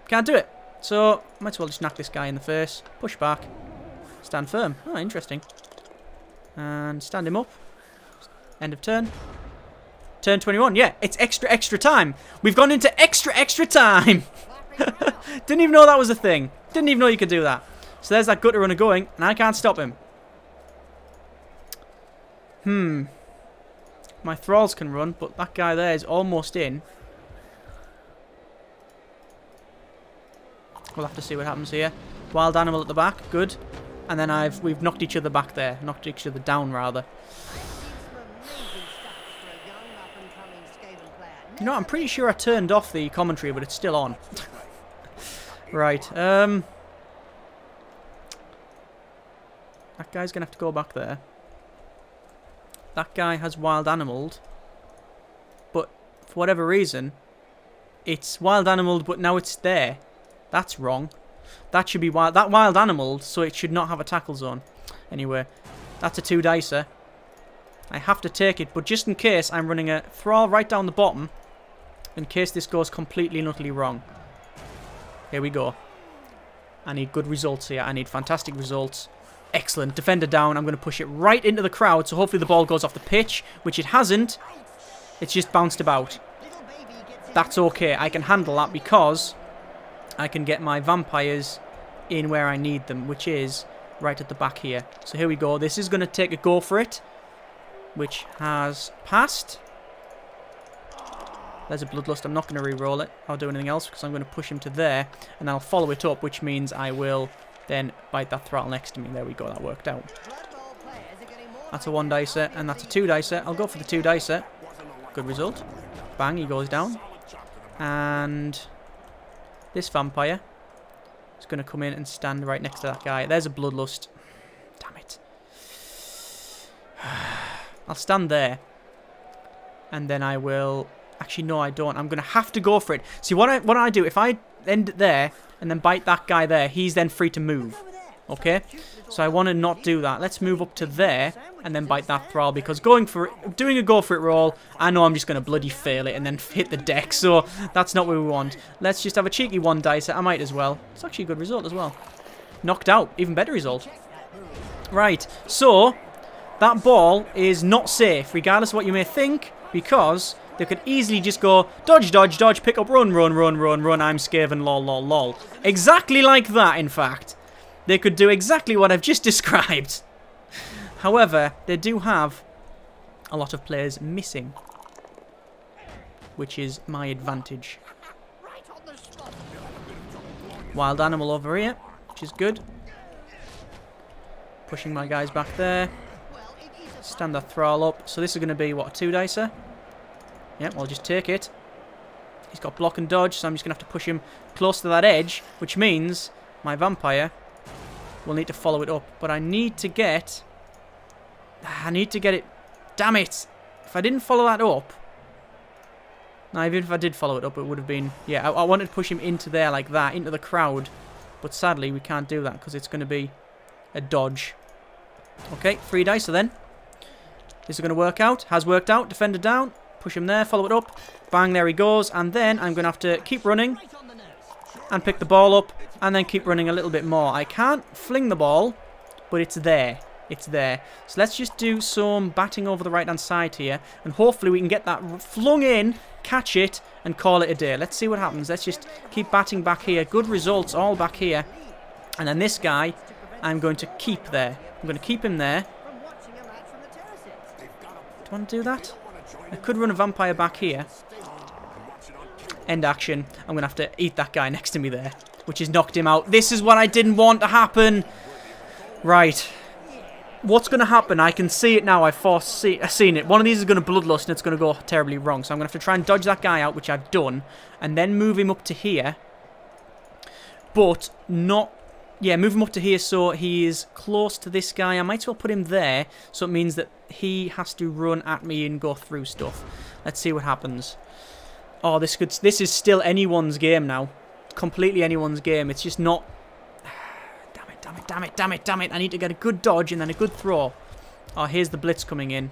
Can't do it. So might as well just knock this guy in the face. Push back. Stand firm. Oh, interesting. And stand him up. End of turn. Turn 21. Yeah, it's extra time. We've gone into extra time. Didn't even know that was a thing. Didn't even know you could do that. So there's that gutter runner going, and I can't stop him. My thralls can run, but that guy there is almost in. We'll have to see what happens here. Wild animal at the back, good. And then we've knocked each other back there. Knocked each other down, rather. You know, I'm pretty sure I turned off the commentary, but it's still on. Right. That guy's going to have to go back there. That guy has wild animaled. But for whatever reason, it's wild animaled, but now it's there. That's wrong. That should be wild. That wild animaled, so it should not have a tackle zone. Anyway, that's a 2-dicer. I have to take it, but just in case, I'm running a thrall right down the bottom. In case this goes completely and utterly wrong. Here we go. I need good results here. I need fantastic results. Excellent. Defender down. I'm going to push it right into the crowd, so hopefully the ball goes off the pitch, which it hasn't. It's just bounced about. That's okay. I can handle that because I can get my vampires in where I need them, which is right at the back here. So here we go. This is going to take a go for it, which has passed. There's a bloodlust. I'm not going to re-roll it or do anything else because I'm going to push him to there, and I'll follow it up, which means I will then bite that throttle next to me. There we go. That worked out. That's a 1-dicer, and that's a 2-dicer. I'll go for the 2-dicer. Good result. Bang, he goes down. And this vampire is going to come in and stand right next to that guy. There's a bloodlust. Damn it. I'll stand there. And then I will... Actually, no, I don't. I'm going to have to go for it. See, what I do, if I end it there and then bite that guy there, he's then free to move. Okay? So I want to not do that. Let's move up to there and then bite that thrall, because doing a go for it roll, I know I'm just going to bloody fail it and then hit the deck, so that's not what we want. Let's just have a cheeky 1-dicer. I might as well. It's actually a good result as well. Knocked out. Even better result. Right. So, that ball is not safe, regardless of what you may think, because... they could easily just go, dodge, dodge, dodge, pick up, run, run, run, run, run, I'm Skaven, lol, lol, lol. Exactly like that, in fact. They could do exactly what I've just described. However, they do have a lot of players missing, which is my advantage. Wild animal over here, which is good. Pushing my guys back there. Stand that thrall up. So this is going to be, what, a 2-dicer? Yeah, well, just take it. He's got block and dodge, so I'm just going to have to push him close to that edge, which means my vampire will need to follow it up. But I need to get it. Damn it! If I didn't follow that up... Now, even if I did follow it up, it would have been... Yeah, I wanted to push him into there like that, into the crowd. But sadly, we can't do that because it's going to be a dodge. Okay, 3-dicer then. This is going to work out. Has worked out. Defender down. Push him there, follow it up. Bang, there he goes. And then I'm going to have to keep running and pick the ball up and then keep running a little bit more. I can't fling the ball, but it's there. It's there. So let's just do some batting over the right-hand side here, and hopefully we can get that flung in, catch it, and call it a day. Let's see what happens. Let's just keep batting back here. Good results all back here. And then this guy, I'm going to keep there. I'm going to keep him there. Do I want to do that? I could run a vampire back here. End action. I'm going to have to eat that guy next to me there, which has knocked him out. This is what I didn't want to happen. Right. What's going to happen? I can see it now. I've seen it. One of these is going to bloodlust and it's going to go terribly wrong. So I'm going to have to try and dodge that guy out, which I've done, and then move him up to here. But not... Yeah, move him up to here so he is close to this guy. I might as well put him there, so it means that he has to run at me and go through stuff. Let's see what happens. Oh, this is still anyone's game now. Completely anyone's game. It's just not... Damn it, damn it, damn it, damn it, damn it. I need to get a good dodge and then a good throw. Oh, here's the blitz coming in.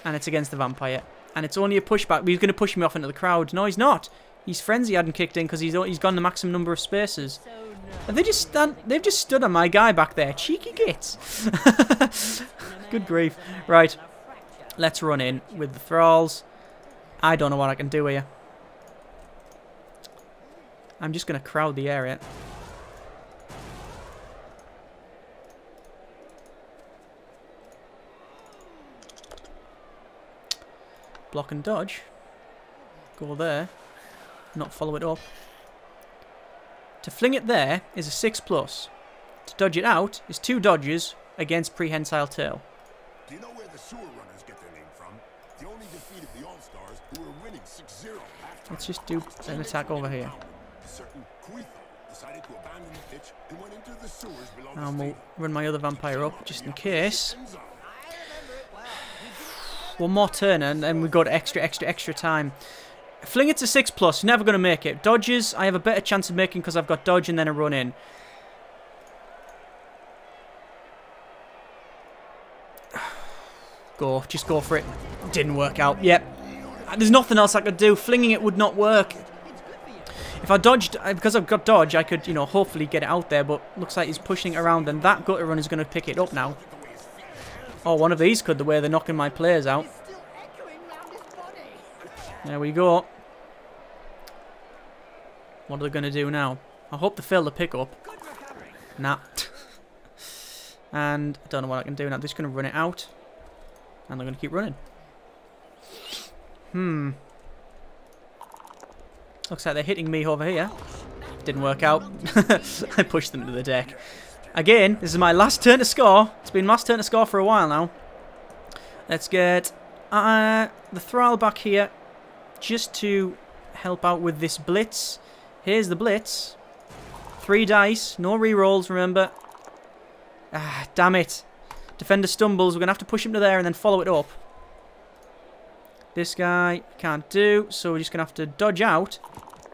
And it's against the vampire. And it's only a pushback. He's going to push me off into the crowd. No, he's not. His frenzy hadn't kicked in because he's gone the maximum number of spaces. And they've just stood on my guy back there. Cheeky gits. Good grief. Right. Let's run in with the thralls. I don't know what I can do here. I'm just going to crowd the area. Block and dodge. Go there. Not follow it up. To fling it there is a 6+. To dodge it out is 2 dodges against prehensile tail. Do you know where the sewer runners get their name from? Let's just do an attack over here. And we'll run my other vampire up just in case. One more turn and then we got extra time. Fling it to 6+, never going to make it. Dodges, I have a better chance of making because I've got dodge and then a run in. Go, just go for it. Didn't work out. Yep. There's nothing else I could do. Flinging it would not work. If I dodged, because I've got dodge, I could, you know, hopefully get it out there, but looks like he's pushing it around and that gutter run is going to pick it up now. Oh, one of these could, the way they're knocking my players out. There we go. What are they going to do now? I hope they fail the pickup. Nah. And I don't know what I can do now. They're just going to run it out. And they're going to keep running. Looks like they're hitting me over here. Didn't work out. I pushed them to the deck. Again, this is my last turn to score. It's been my last turn to score for a while now. Let's get the Thrall back here. Just to help out with this blitz. Here's the blitz. 3 dice. No rerolls, remember. Ah, damn it. Defender stumbles. We're going to have to push him to there and then follow it up. This guy can't do, so we're just going to have to dodge out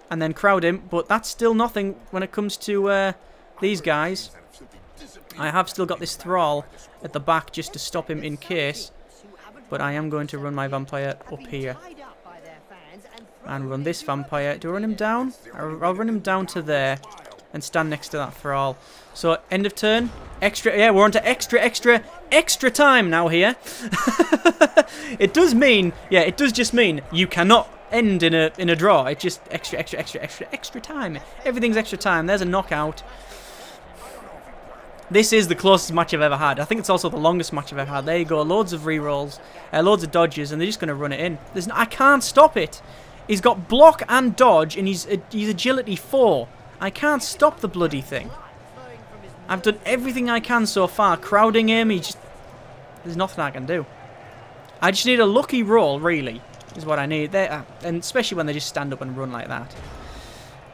and then crowd him. But that's still nothing when it comes to these guys. I have still got this Thrall at the back just to stop him in case. But I am going to run my vampire up here. And run this vampire. Do I run him down? I'll run him down to there and stand next to that Thrall. So, end of turn. Extra, yeah, we're on to extra time now here. It does mean, yeah, it does just mean you cannot end in a draw. It's just extra time. Everything's extra time. There's a knockout. This is the closest match I've ever had. I think it's also the longest match I've ever had. There you go. Loads of rerolls, loads of dodges, and they're just going to run it in. I can't stop it. He's got block and dodge, and he's agility 4. I can't stop the bloody thing. I've done everything I can so far. Crowding him, there's nothing I can do. I just need a lucky roll, really, is what I need. There, and especially when they just stand up and run like that.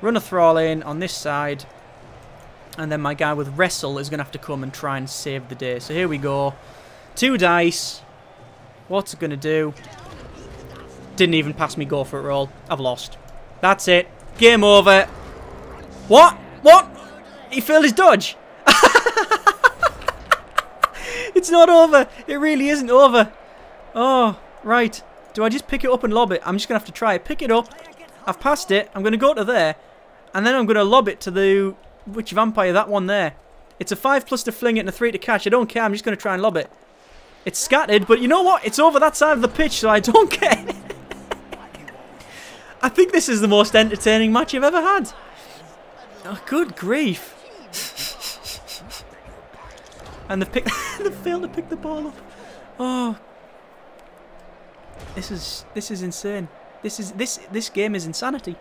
Run a Thrall in on this side. And then my guy with Wrestle is going to have to come and try and save the day. So here we go. 2 dice. What's it going to do? Didn't even pass me go for it roll. I've lost. That's it. Game over. What? What? He failed his dodge. It's not over. It really isn't over. Oh, right. Do I just pick it up and lob it? I'm just going to have to try it. Pick it up. I've passed it. I'm going to go to there. And then I'm going to lob it to the... Which vampire? That one there. It's a 5+ to fling it and a 3 to catch. I don't care. I'm just going to try and lob it. It's scattered, but you know what? It's over that side of the pitch, so I don't care. I think this is the most entertaining match I've ever had. Oh, good grief. And they failed to pick the ball up. Oh. This is insane. This game is insanity.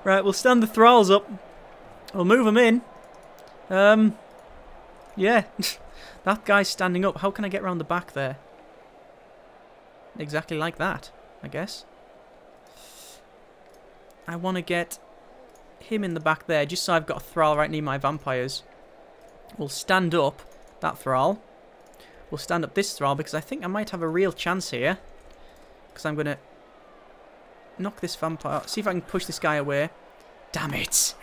Right, we'll stand the Thralls up. We'll move them in. Yeah. That guy's standing up. How can I get around the back there? Exactly like that, I guess. I want to get him in the back there, just so I've got a Thrall right near my vampires. We'll stand up that Thrall. We'll stand up this Thrall, because I think I might have a real chance here. Because I'm going to knock this vampire. See if I can push this guy away. Damn it.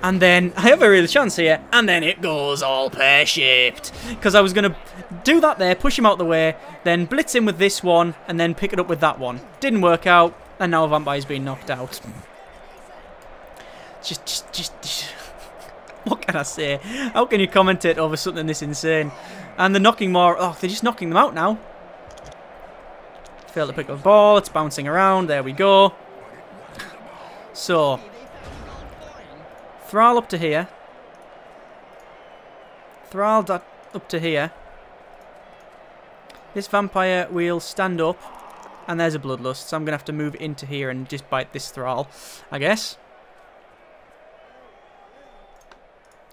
And then I have a real chance here. And then it goes all pear-shaped. Because I was going to do that there, push him out the way, then blitz him with this one, and then pick it up with that one. Didn't work out. And now a vampire's been knocked out. Just what can I say? How can you commentate over something this insane? And they're knocking more. Oh, they're just knocking them out now. Failed to pick up the ball. It's bouncing around. There we go. So, Thrall up to here. Thrall up to here. This vampire will stand up. And there's a bloodlust. So I'm going to have to move into here and just bite this Thrall, I guess.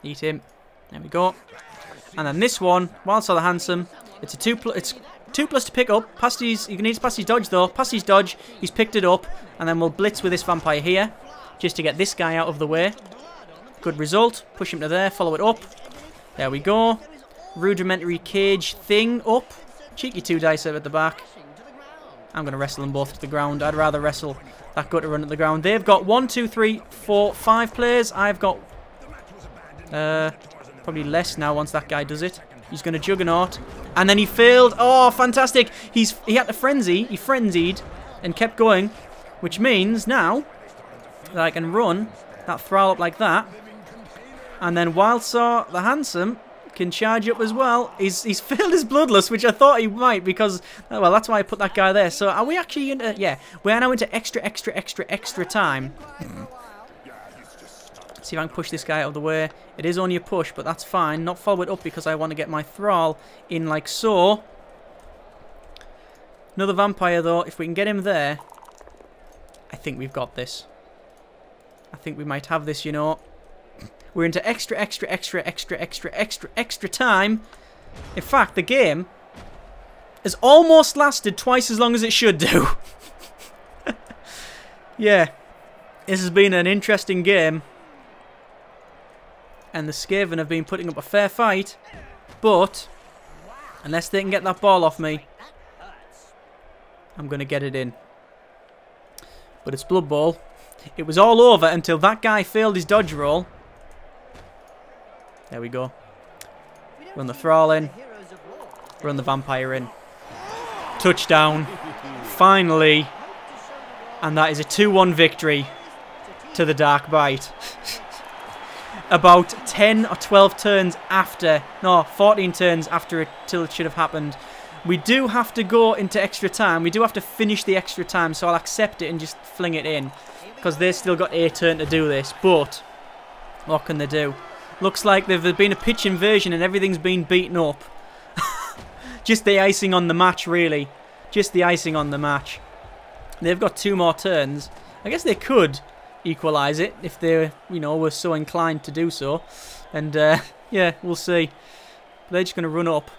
Eat him. There we go. And then this one, whilst all the handsome, it's a 2+. It's 2+ to pick up. Past his, you can need to pass his dodge though. Past his dodge, he's picked it up. And then we'll blitz with this vampire here. Just to get this guy out of the way. Good result. Push him to there, follow it up. There we go. Rudimentary cage thing up. Cheeky 2 dicer at the back. I'm going to wrestle them both to the ground. I'd rather wrestle that gutter run at the ground. They've got 1, 2, 3, 4, 5 players. I've got probably less now once that guy does it. He's going to juggernaut. And then he failed. Oh, fantastic. He had to frenzy. He frenzied and kept going. Which means now that I can run that thrall up like that. And then Wildsaw the Handsome can charge up as well. He's failed his Bloodlust, which I thought he might because, well, that's why I put that guy there. So are we actually into, yeah, we're now into extra time. See if I can push this guy out of the way. It is only a push, but that's fine. Not follow it up because I want to get my thrall in like so. Another vampire though. If we can get him there, I think we've got this. I think we might have this, you know. We're into extra time. In fact, the game has almost lasted twice as long as it should do. Yeah. This has been an interesting game. And the Skaven have been putting up a fair fight. But, unless they can get that ball off me, I'm going to get it in. But it's Blood Bowl. It was all over until that guy failed his dodge roll. There we go. Run the thrall in. Run the vampire in. Touchdown. Finally. And that is a 2-1 victory to the Dark Bite. About 10 or 12 turns after, no, 14 turns after it, till it should have happened. We do have to go into extra time. We do have to finish the extra time, so I'll accept it and just fling it in. Because they've still got a turn to do this, but what can they do? Looks like there's been a pitch inversion and everything's been beaten up. Just the icing on the match, really. Just the icing on the match. They've got 2 more turns. I guess they could equalise it if they, you know, were so inclined to do so. And, yeah, we'll see. They're just going to run up.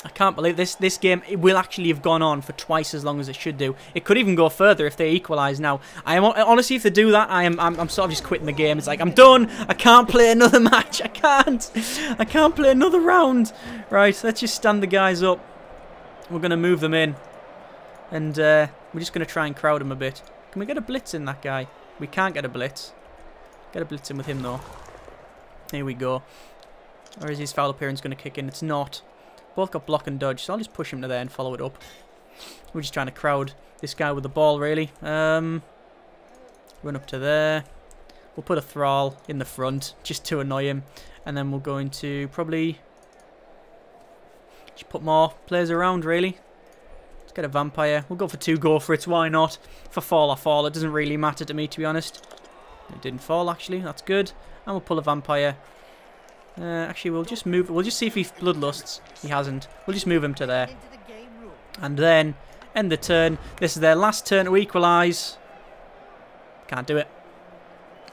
I can't believe this game, it will actually have gone on for twice as long as it should do. It could even go further if they equalise now. Honestly, if they do that, I'm sort of just quitting the game. It's like, I'm done. I can't play another match. I can't play another round. Right, let's just stand the guys up. We're going to move them in. And we're just going to try and crowd them a bit. Can we get a blitz in that guy? We can't get a blitz. Get a blitz in with him, though. Here we go. Or is his foul appearance going to kick in? It's not. Both got block and dodge, so I'll just push him to there and follow it up. We're just trying to crowd this guy with the ball, really. Run up to there. We'll put a thrall in the front, just to annoy him. And then we're going to probably just put more players around, really. Let's get a vampire. We'll go for 2 go for it, why not? For fall or fall, it doesn't really matter to me, to be honest. It didn't fall, actually, that's good. And we'll pull a vampire. Actually, we'll just move. We'll just see if he bloodlusts. He hasn't. We'll just move him to there. And then end the turn. This is their last turn to equalise. Can't do it.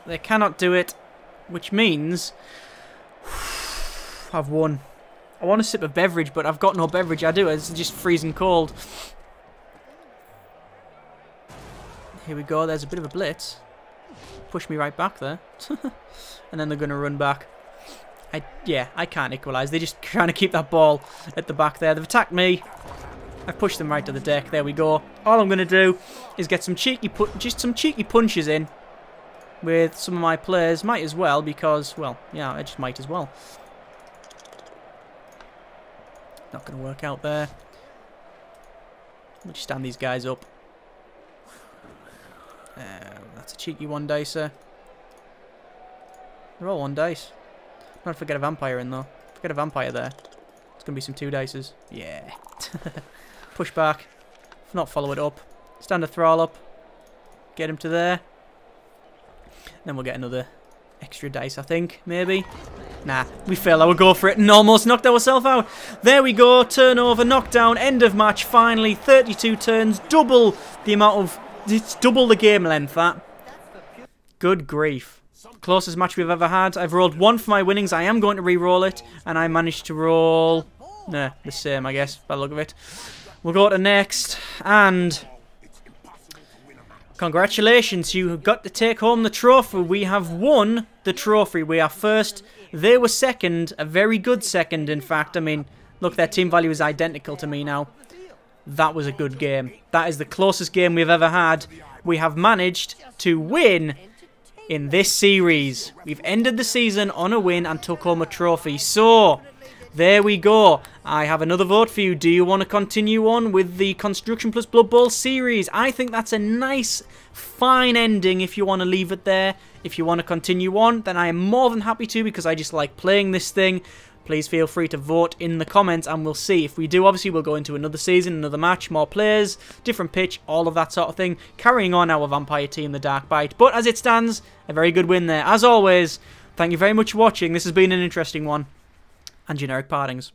They cannot do it. Which means I've won. I want to sip a beverage, but I've got no beverage. I do. It's just freezing cold. Here we go. There's a bit of a blitz. Push me right back there. And then they're going to run back. Yeah, I can't equalise. They're just trying to keep that ball at the back there. They've attacked me. I've pushed them right to the deck. There we go. All I'm going to do is get some cheeky punches in with some of my players. Might as well because, well, yeah, I just might as well. Not going to work out there. We'll just stand these guys up. That's a cheeky 1 dicer. They're all 1 dice. Not if I get a vampire in though. If I get a vampire there, it's going to be some 2 dices. Yeah. Push back. If not, follow it up. Stand a thrall up. Get him to there. Then we'll get another extra dice, I think. Maybe. Nah, we failed our go for it and almost knocked ourselves out. There we go. Turnover, knockdown, end of match. Finally, 32 turns. Double the amount of... It's double the game length, that. Good grief. Closest match we've ever had. I've rolled 1 for my winnings. I am going to re-roll it. And I managed to roll Nah, the same, I guess, by the look of it. We'll go to next, and congratulations, you got to take home the trophy. We have won the trophy. We are first. They were second, a very good second, in fact. I mean, look, their team value is identical to me now. That was a good game. That is the closest game we've ever had. We have managed to win in this series. We've ended the season on a win and took home a trophy. So, there we go. I have another vote for you. Do you want to continue on with the Construction plus Blood Bowl series? I think that's a nice, fine ending if you want to leave it there. If you want to continue on, then I am more than happy to, because I just like playing this thing. Please feel free to vote in the comments and we'll see. If we do, obviously, we'll go into another season, another match, more players, different pitch, all of that sort of thing. Carrying on our vampire team, the Dark Bite. But as it stands, a very good win there. As always, thank you very much for watching. This has been an interesting one. And generic partings.